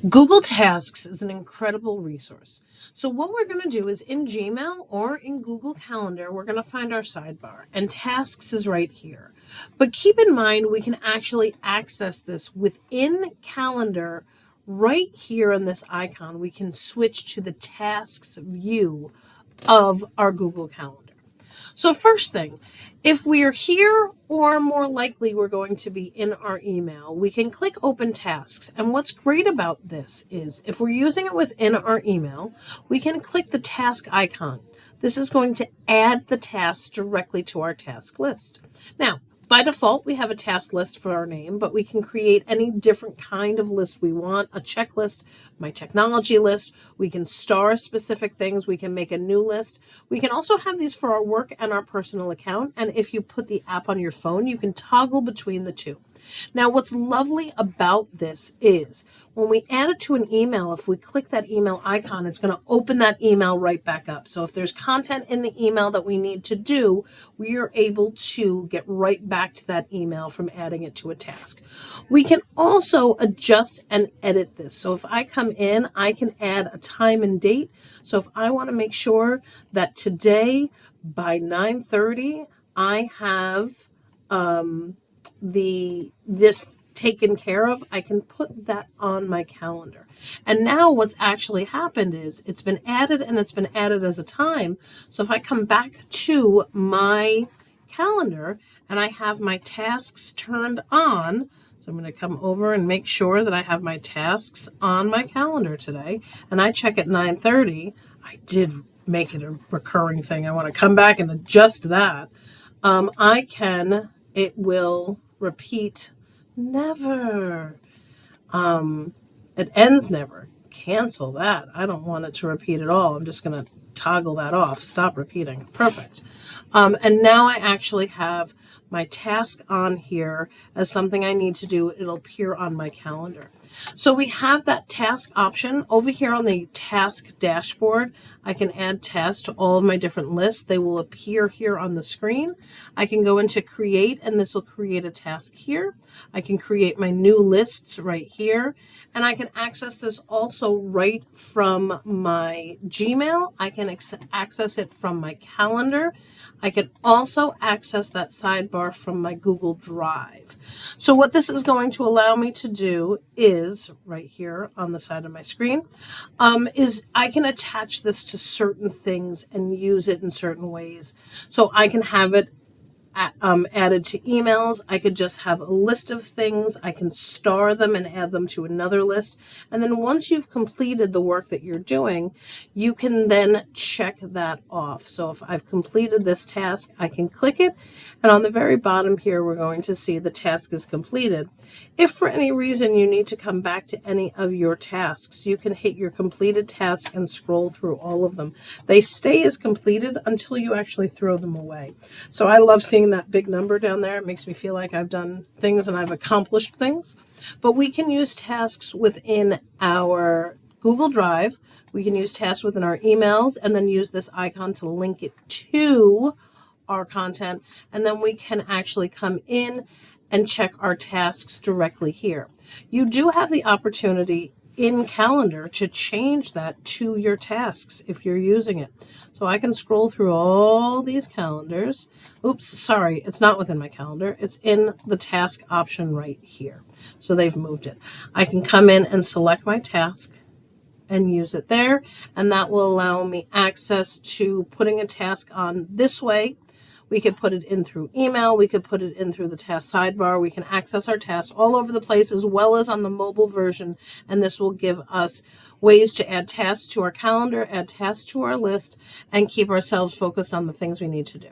Google Tasks is an incredible resource. So what we're going to do is in Gmail or in Google Calendar, we're going to find our sidebar, and Tasks is right here. But keep in mind, we can actually access this within Calendar right here in this icon. We can switch to the Tasks view of our Google Calendar. So first thing, if we are here, or more likely we're going to be in our email, we can click Open Tasks. And what's great about this is if we're using it within our email, we can click the task icon. This is going to add the tasks directly to our task list. Now, by default, we have a task list for our name, but we can create any different kind of list we want, a checklist, my technology list. We can star specific things. We can make a new list. We can also have these for our work and our personal account. And if you put the app on your phone, you can toggle between the two. Now, what's lovely about this is when we add it to an email, if we click that email icon, it's going to open that email right back up. So if there's content in the email that we need to do, we are able to get right back to that email from adding it to a task. We can also adjust and edit this. So if I come in, I can add a time and date. So if I want to make sure that today by 9:30, I have this taken care of, I can put that on my calendar. And now what's actually happened is it's been added, and it's been added as a time. So if I come back to my calendar and I have my tasks turned on, so I'm going to come over and make sure that I have my tasks on my calendar today, and I check at 9:30. I did make it a recurring thing. I want to come back and adjust that. It will repeat never. It ends never. Cancel that. I don't want it to repeat at all. I'm just going to toggle that off. Stop repeating. Perfect. And now I actually have my task on here as something I need to do. It'll appear on my calendar. So we have that task option over here on the task dashboard. I can add tasks to all of my different lists. They will appear here on the screen. I can go into create, and this will create a task here. I can create my new lists right here. And I can access this also right from my Gmail. I can access it from my calendar. I can also access that sidebar from my Google Drive. So what this is going to allow me to do is, right here on the side of my screen, is I can attach this to certain things and use it in certain ways. So I can have it added to emails. I could just have a list of things. I can star them and add them to another list. And then once you've completed the work that you're doing, you can then check that off. So if I've completed this task, I can click it. And on the very bottom here, we're going to see the task is completed. If for any reason you need to come back to any of your tasks, you can hit your completed task and scroll through all of them. They stay as completed until you actually throw them away. So I love seeing that big number down there. It makes me feel like I've done things and I've accomplished things. But we can use tasks within our Google Drive. We can use tasks within our emails, and then use this icon to link it to our content. And then we can actually come in and check our tasks directly here. You do have the opportunity in Calendar to change that to your tasks if you're using it. So I can scroll through all these calendars. Oops, sorry, it's not within my calendar. It's in the task option right here. So they've moved it. I can come in and select my task and use it there, and that will allow me access to putting a task on this way. We could put it in through email. We could put it in through the task sidebar. We can access our tasks all over the place, as well as on the mobile version. And this will give us ways to add tasks to our calendar, add tasks to our list, and keep ourselves focused on the things we need to do.